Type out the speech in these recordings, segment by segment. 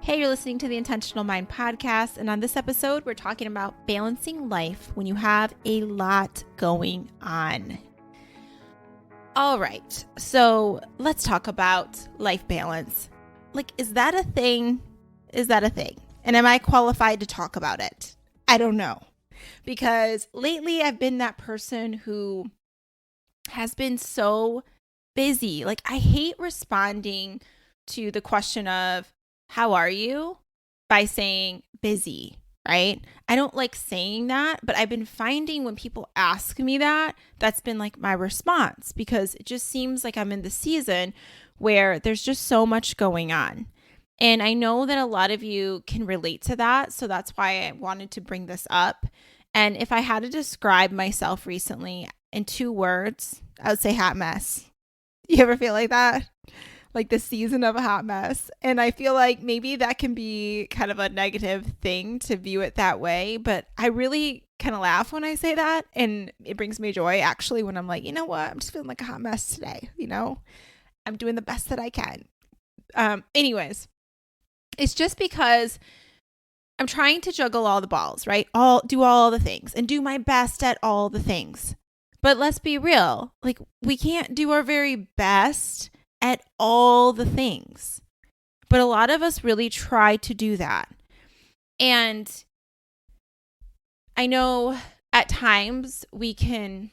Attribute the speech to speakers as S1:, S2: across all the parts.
S1: Hey, you're listening to the Intentional Mind podcast, and on this episode, we're talking about balancing life when you have a lot going on. All right, so let's talk about life balance. Like, is that a thing? Is that a thing? And am I qualified to talk about it? I don't know. Because lately, I've been that person who has been so busy. Like, I hate responding to the question of, how are you? By saying busy, right? I don't like saying that, but I've been finding when people ask me that, that's been like my response because it just seems like I'm in the season where there's just so much going on. And I know that a lot of you can relate to that. So that's why I wanted to bring this up. And if I had to describe myself recently in 2 words, I would say hot mess. You ever feel like that? Like the season of a hot mess. And I feel like maybe that can be kind of a negative thing to view it that way. But I really kind of laugh when I say that. And it brings me joy actually when I'm like, you know what? I'm just feeling like a hot mess today. You know, I'm doing the best that I can. Anyways, it's just because I'm trying to juggle all the balls, right? Do all the things and do my best at all the things. But let's be real. Like we can't do our very best at all the things. But a lot of us really try to do that. And I know at times we can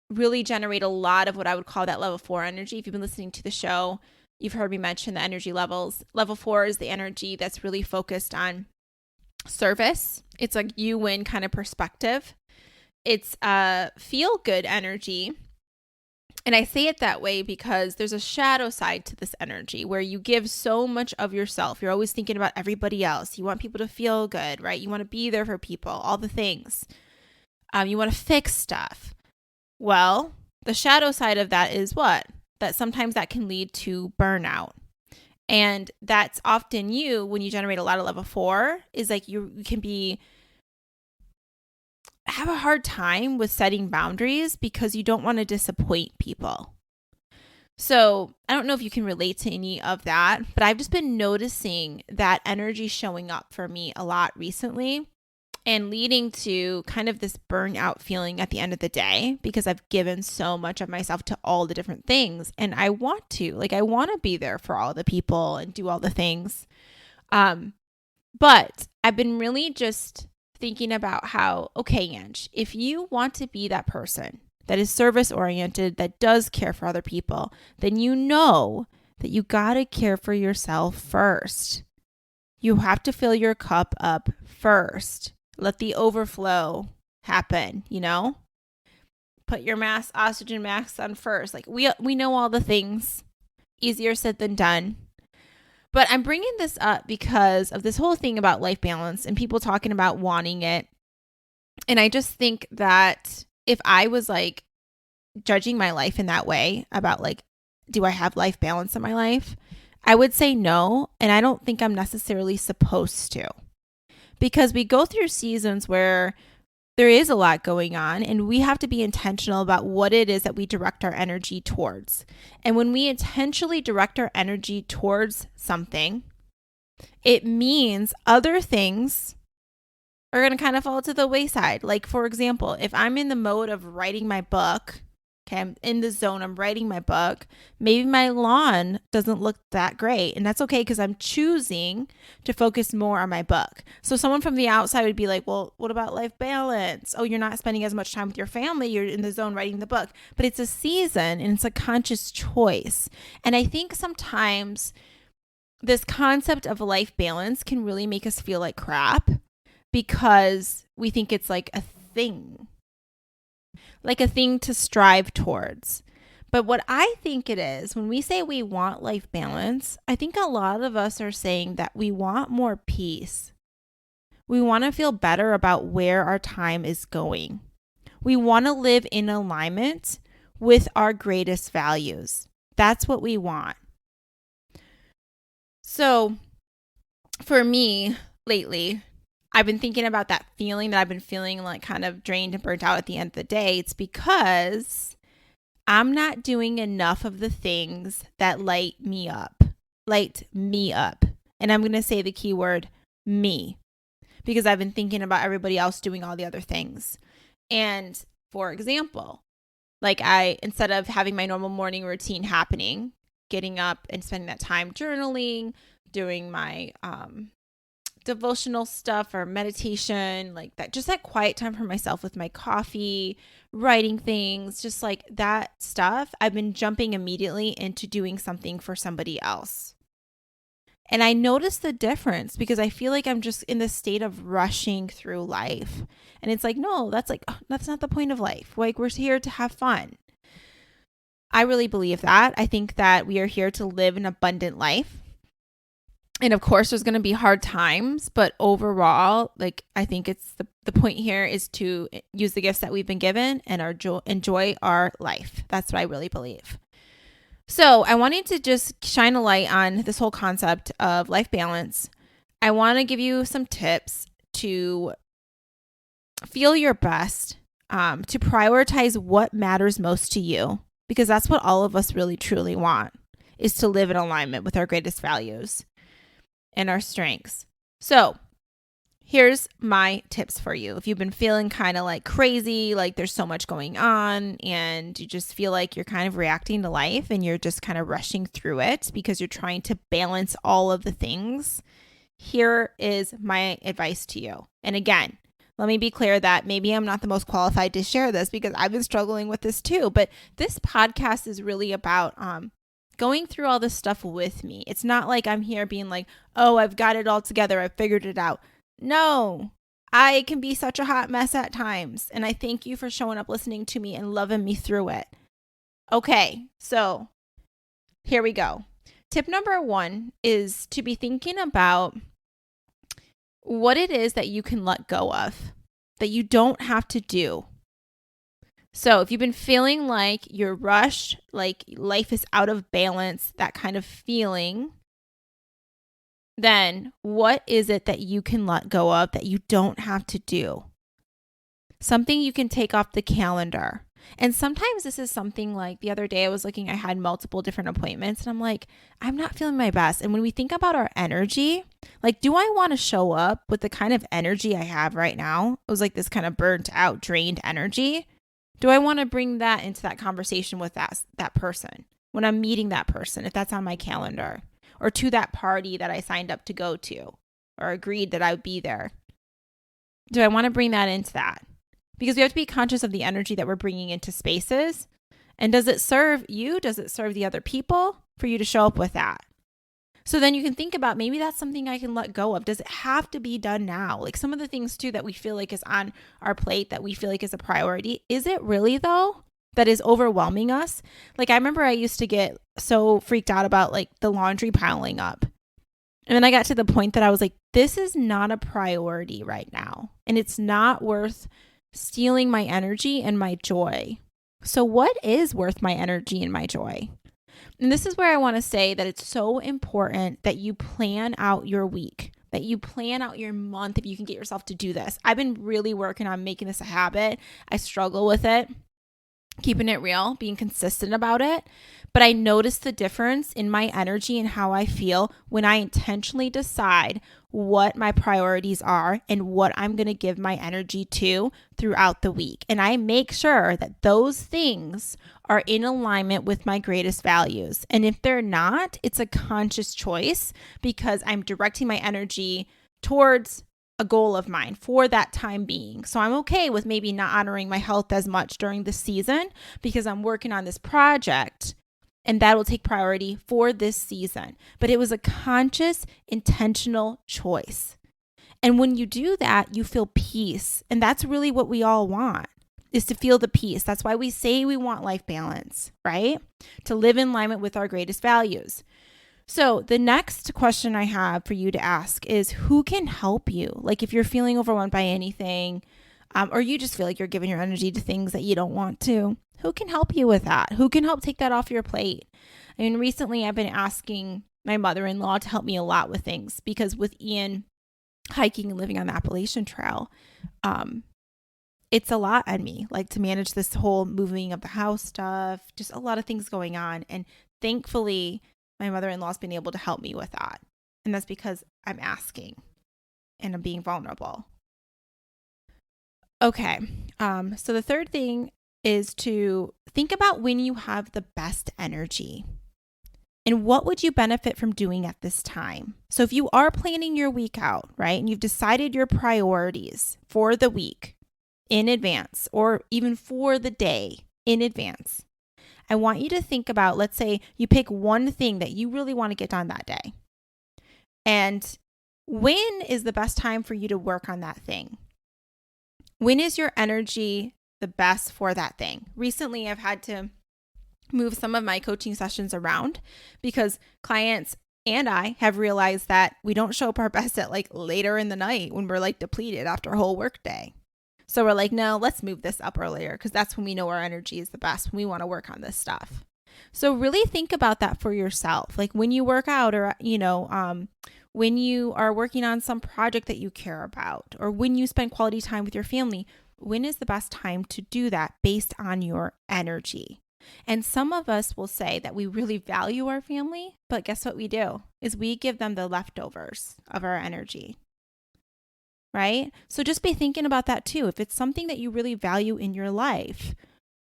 S1: really generate a lot of what I would call that level 4 energy. If you've been listening to the show, you've heard me mention the energy levels. Level 4 is the energy that's really focused on service. It's like you win kind of perspective. It's a feel good energy. And I say it that way because there's a shadow side to this energy where you give so much of yourself. You're always thinking about everybody else. You want people to feel good, right? You want to be there for people, all the things. You want to fix stuff. Well, the shadow side of that is what? That sometimes that can lead to burnout. And that's often you when you generate a lot of level 4 is like you can have a hard time with setting boundaries because you don't want to disappoint people. So I don't know if you can relate to any of that, but I've just been noticing that energy showing up for me a lot recently and leading to kind of this burnout feeling at the end of the day because I've given so much of myself to all the different things. And I want to be there for all the people and do all the things. But I've been really just thinking about how, okay, Ange, if you want to be that person that is service oriented, that does care for other people, then you know that you got to care for yourself first. You have to fill your cup up first. Let the overflow happen, you know? Put your oxygen mask on first. Like we know all the things. Easier said than done. But I'm bringing this up because of this whole thing about life balance and people talking about wanting it. And I just think that if I was like judging my life in that way about like, do I have life balance in my life? I would say no. And I don't think I'm necessarily supposed to. Because we go through seasons where there is a lot going on and we have to be intentional about what it is that we direct our energy towards. And when we intentionally direct our energy towards something, it means other things are going to kind of fall to the wayside. Like, for example, if I'm in the mode of writing my book, okay, I'm in the zone, I'm writing my book, maybe my lawn doesn't look that great. And that's okay because I'm choosing to focus more on my book. So someone from the outside would be like, well, what about life balance? Oh, you're not spending as much time with your family. You're in the zone writing the book. But it's a season and it's a conscious choice. And I think sometimes this concept of life balance can really make us feel like crap because we think it's like a thing to strive towards. But what I think it is, when we say we want life balance, I think a lot of us are saying that we want more peace. We want to feel better about where our time is going. We want to live in alignment with our greatest values. That's what we want. So for me lately, I've been thinking about that feeling that I've been feeling like kind of drained and burnt out at the end of the day. It's because I'm not doing enough of the things that light me up. And I'm going to say the keyword me, because I've been thinking about everybody else doing all the other things. And for example, like instead of having my normal morning routine happening, getting up and spending that time journaling, doing my devotional stuff or meditation, like that, just that quiet time for myself with my coffee, writing things, just like that stuff, I've been jumping immediately into doing something for somebody else. And I notice the difference because I feel like I'm just in this state of rushing through life. And it's like, no, that's not the point of life. Like, we're here to have fun. I really believe that. I think that we are here to live an abundant life. And of course, there's going to be hard times, but overall, like, I think it's the point here is to use the gifts that we've been given and enjoy our life. That's what I really believe. So I wanted to just shine a light on this whole concept of life balance. I want to give you some tips to feel your best, to prioritize what matters most to you, because that's what all of us really truly want, is to live in alignment with our greatest values and our strengths. So here's my tips for you. If you've been feeling kind of like crazy, like there's so much going on and you just feel like you're kind of reacting to life and you're just kind of rushing through it because you're trying to balance all of the things, here is my advice to you. And again, let me be clear that maybe I'm not the most qualified to share this because I've been struggling with this too, but this podcast is really about going through all this stuff with me. It's not like I'm here being like, oh, I've got it all together, I've figured it out. No, I can be such a hot mess at times. And I thank you for showing up, listening to me, and loving me through it. Okay, so here we go. Tip number 1 is to be thinking about what it is that you can let go of, that you don't have to do. So if you've been feeling like you're rushed, like life is out of balance, that kind of feeling, then what is it that you can let go of that you don't have to do? Something you can take off the calendar. And sometimes this is something like the other day I was looking, I had multiple different appointments and I'm like, I'm not feeling my best. And when we think about our energy, like, do I want to show up with the kind of energy I have right now? It was like this kind of burnt out, drained energy. Do I want to bring that into that conversation with that person when I'm meeting that person, if that's on my calendar, or to that party that I signed up to go to or agreed that I would be there? Do I want to bring that into that? Because we have to be conscious of the energy that we're bringing into spaces. And does it serve you? Does it serve the other people for you to show up with that? So then you can think about, maybe that's something I can let go of. Does it have to be done now? Like some of the things too that we feel like is on our plate that we feel like is a priority. Is it really though? That is overwhelming us? Like I remember I used to get so freaked out about like the laundry piling up. And then I got to the point that I was like, this is not a priority right now. And it's not worth stealing my energy and my joy. So what is worth my energy and my joy? And this is where I want to say that it's so important that you plan out your week, that you plan out your month if you can get yourself to do this. I've been really working on making this a habit. I struggle with it, keeping it real, being consistent about it. But I notice the difference in my energy and how I feel when I intentionally decide what my priorities are and what I'm going to give my energy to throughout the week. And I make sure that those things are in alignment with my greatest values. And if they're not, it's a conscious choice because I'm directing my energy towards a goal of mine for that time being. So I'm okay with maybe not honoring my health as much during the season because I'm working on this project and that will take priority for this season. But it was a conscious, intentional choice. And when you do that, you feel peace. And that's really what we all want, is to feel the peace. That's why we say we want life balance, right? To live in alignment with our greatest values. So the next question I have for you to ask is, who can help you? Like if you're feeling overwhelmed by anything, or you just feel like you're giving your energy to things that you don't want to, who can help you with that? Who can help take that off your plate? I mean, recently I've been asking my mother-in-law to help me a lot with things because with Ian hiking and living on the Appalachian Trail, it's a lot on me, like to manage this whole moving of the house stuff, just a lot of things going on. And thankfully, my mother-in-law's been able to help me with that. And that's because I'm asking and I'm being vulnerable. Okay. So the third thing is to think about when you have the best energy and what would you benefit from doing at this time. So if you are planning your week out, right, and you've decided your priorities for the week in advance or even for the day in advance, I want you to think about, let's say you pick one thing that you really want to get done that day. And when is the best time for you to work on that thing? When is your energy the best for that thing? Recently, I've had to move some of my coaching sessions around because clients and I have realized that we don't show up our best at like later in the night when we're like depleted after a whole work day. So we're like, no, let's move this up earlier because that's when we know our energy is the best, when we want to work on this stuff. So really think about that for yourself. Like when you work out or, when you are working on some project that you care about, or when you spend quality time with your family, when is the best time to do that based on your energy? And some of us will say that we really value our family, but guess what we do is we give them the leftovers of our energy, right? So just be thinking about that too. If it's something that you really value in your life,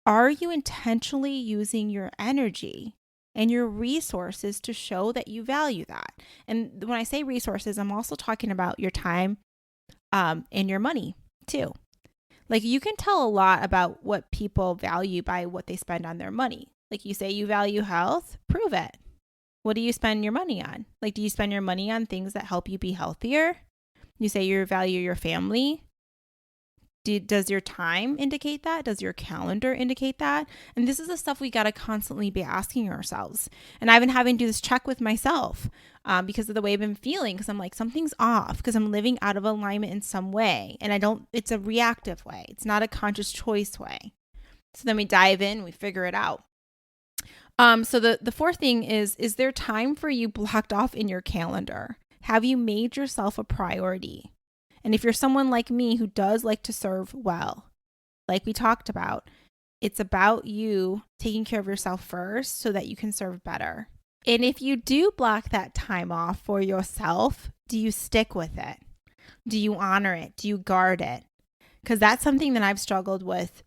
S1: are you intentionally using your energy and your resources to show that you value that? And when I say resources, I'm also talking about your time and your money too. Like you can tell a lot about what people value by what they spend on their money. Like you say you value health, prove it. What do you spend your money on? Like, do you spend your money on things that help you be healthier? You say you value your family. Does your time indicate that? Does your calendar indicate that? And this is the stuff we got to constantly be asking ourselves. And I've been having to do this check with myself because of the way I've been feeling, because I'm like, something's off because I'm living out of alignment in some way. And it's a reactive way. It's not a conscious choice way. So then we dive in, we figure it out. So the fourth thing is there time for you blocked off in your calendar? Have you made yourself a priority? And if you're someone like me who does like to serve well, like we talked about, it's about you taking care of yourself first so that you can serve better. And if you do block that time off for yourself, do you stick with it? Do you honor it? Do you guard it? Because that's something that I've struggled with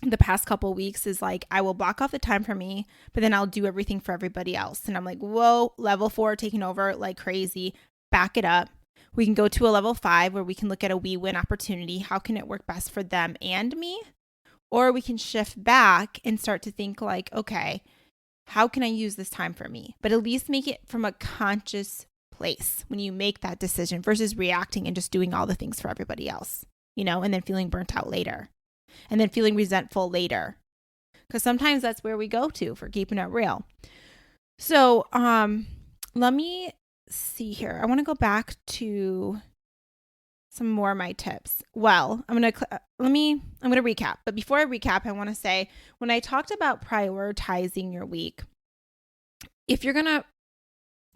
S1: the past couple of weeks is like, I will block off the time for me, but then I'll do everything for everybody else. And I'm like, whoa, level 4 taking over like crazy. Back it up. We can go to a level 5 where we can look at a we win opportunity. How can it work best for them and me? Or we can shift back and start to think like, okay, how can I use this time for me? But at least make it from a conscious place when you make that decision versus reacting and just doing all the things for everybody else, and then feeling burnt out later and then feeling resentful later. Because sometimes that's where we go to for keeping it real. So let me see here. I want to go back to some more of my tips. Well, I'm going to recap. But before I recap, I want to say when I talked about prioritizing your week, if you're going to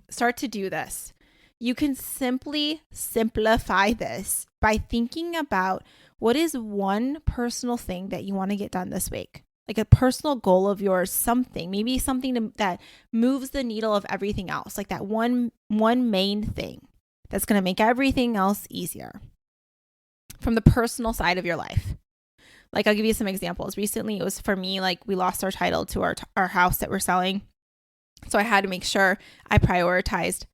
S1: start to do this, you can simply simplify this by thinking about what is one personal thing that you want to get done this week. Like a personal goal of yours, maybe something that moves the needle of everything else, like that one main thing that's going to make everything else easier from the personal side of your life. Like I'll give you some examples. Recently, it was for me, like we lost our title to our house that we're selling. So I had to make sure I prioritized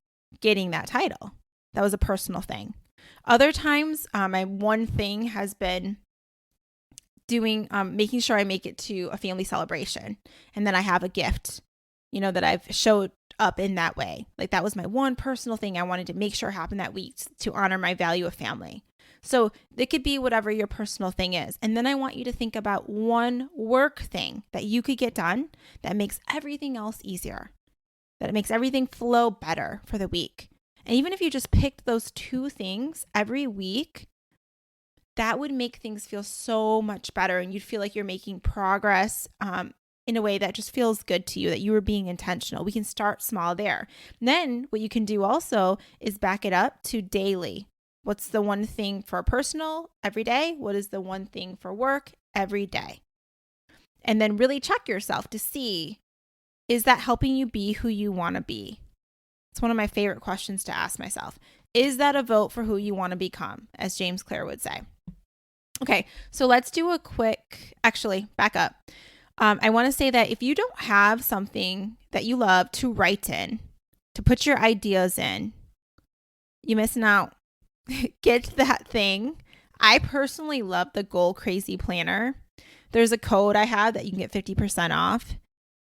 S1: getting that title. That was a personal thing. Other times, my one thing has been making sure I make it to a family celebration and then I have a gift, that I've showed up in that way. Like that was my one personal thing I wanted to make sure happened that week to honor my value of family. So it could be whatever your personal thing is. And then I want you to think about one work thing that you could get done that makes everything else easier, that it makes everything flow better for the week. And even if you just picked those 2 things every week, that would make things feel so much better. And you'd feel like you're making progress in a way that just feels good to you, that you were being intentional. We can start small there. And then what you can do also is back it up to daily. What's the one thing for personal every day? What is the one thing for work every day? And then really check yourself to see, is that helping you be who you want to be? It's one of my favorite questions to ask myself. Is that a vote for who you want to become, as James Clear would say? Okay, so let's do a quick, actually, back up. I want to say that if you don't have something that you love to write in, to put your ideas in, you're missing out. Get that thing. I personally love the Goal Crazy Planner. There's a code I have that you can get 50% off.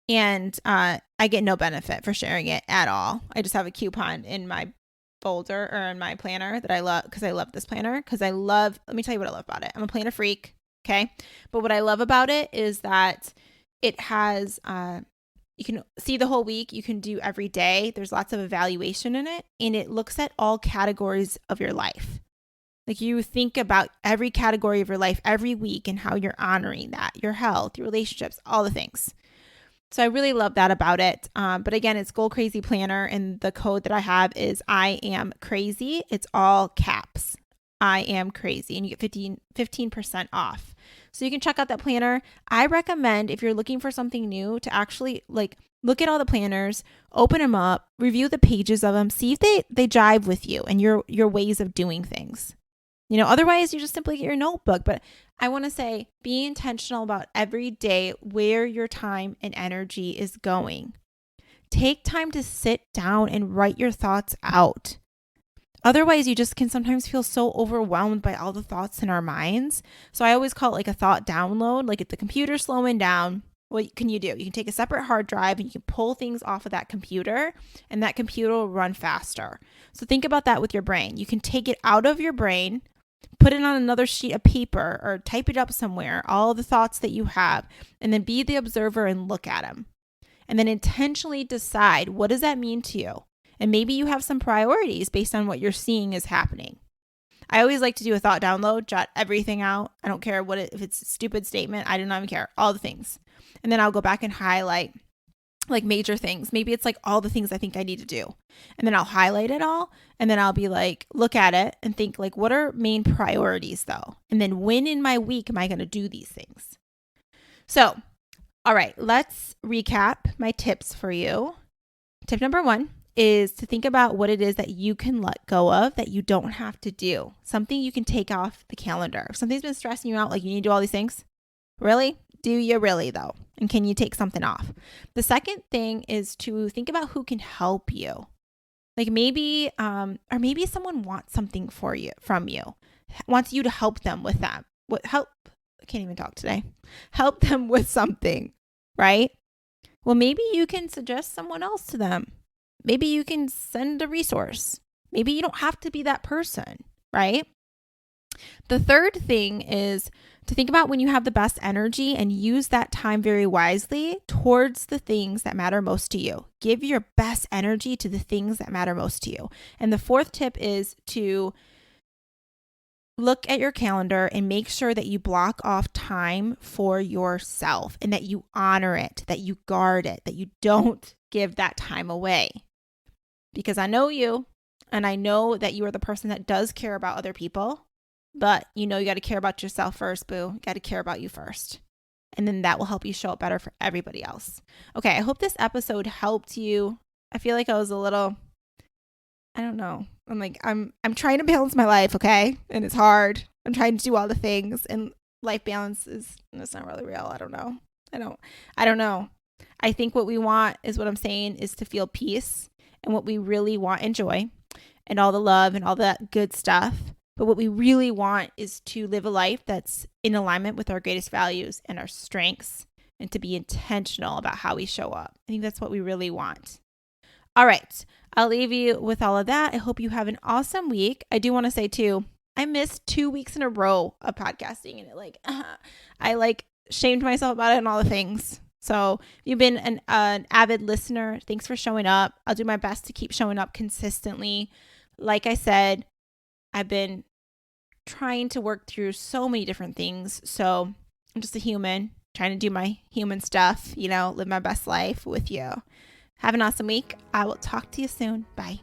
S1: And I get no benefit for sharing it at all. I just have a coupon in my folder or in my planner that I love because I love this planner. Let me tell you what I love about it. I'm a planner freak. Okay. But what I love about it is that it has, you can see the whole week. You can do every day. There's lots of evaluation in it. And it looks at all categories of your life. Like you think about every category of your life every week and how you're honoring that, your health, your relationships, all the things. So I really love that about it. But again, it's Goal Crazy Planner. And the code that I have is I am crazy. It's all caps. I am crazy. And you get 15% off. So you can check out that planner. I recommend if you're looking for something new to actually look at all the planners, open them up, review the pages of them, see if they jive with you and your ways of doing things. Otherwise you just simply get your notebook. But I want to say, be intentional about every day where your time and energy is going. Take time to sit down and write your thoughts out. Otherwise, you just can sometimes feel so overwhelmed by all the thoughts in our minds. So I always call it like a thought download. Like if the computer's slowing down, what can you do? You can take a separate hard drive and you can pull things off of that computer and that computer will run faster. So think about that with your brain. You can take it out of your brain, put it on another sheet of paper or type it up somewhere, all the thoughts that you have, and then be the observer and look at them. And then intentionally decide, what does that mean to you? And maybe you have some priorities based on what you're seeing is happening. I always like to do a thought download, jot everything out. I don't care if it's a stupid statement. I do not even care. All the things. And then I'll go back and highlight like major things. Maybe it's like all the things I think I need to do. And then I'll highlight it all. And then I'll be like, look at it and think like, what are main priorities though? And then when in my week am I going to do these things? So, all right, let's recap my tips for you. Tip number 1 is to think about what it is that you can let go of that you don't have to do. Something you can take off the calendar. If something's been stressing you out, like you need to do all these things, really? Do you really though? And can you take something off? The second thing is to think about who can help you. Like maybe, or maybe someone wants something from you, wants you to help them with that. I can't even talk today. Help them with something, right? Well, maybe you can suggest someone else to them. Maybe you can send a resource. Maybe you don't have to be that person, right? The third thing is to think about when you have the best energy and use that time very wisely towards the things that matter most to you. Give your best energy to the things that matter most to you. And the fourth tip is to look at your calendar and make sure that you block off time for yourself and that you honor it, that you guard it, that you don't give that time away. Because I know you, and I know that you are the person that does care about other people, but you got to care about yourself first, boo. You got to care about you first. And then that will help you show up better for everybody else. Okay, I hope this episode helped you. I feel like I was a little, I don't know. I'm trying to balance my life, okay? And it's hard. I'm trying to do all the things, and life balance it's not really real. I don't know. I don't know. I think what we want is what I'm saying is to feel peace, and what we really want and joy and all the love and all that good stuff. But what we really want is to live a life that's in alignment with our greatest values and our strengths, and to be intentional about how we show up. I think that's what we really want. All right. I'll leave you with all of that. I hope you have an awesome week. I do want to say too, I missed 2 weeks in a row of podcasting, and I shamed myself about it and all the things. So if you've been an avid listener, thanks for showing up. I'll do my best to keep showing up consistently. Like I said, I've been trying to work through so many different things. So I'm just a human trying to do my human stuff, live my best life with you. Have an awesome week. I will talk to you soon. Bye.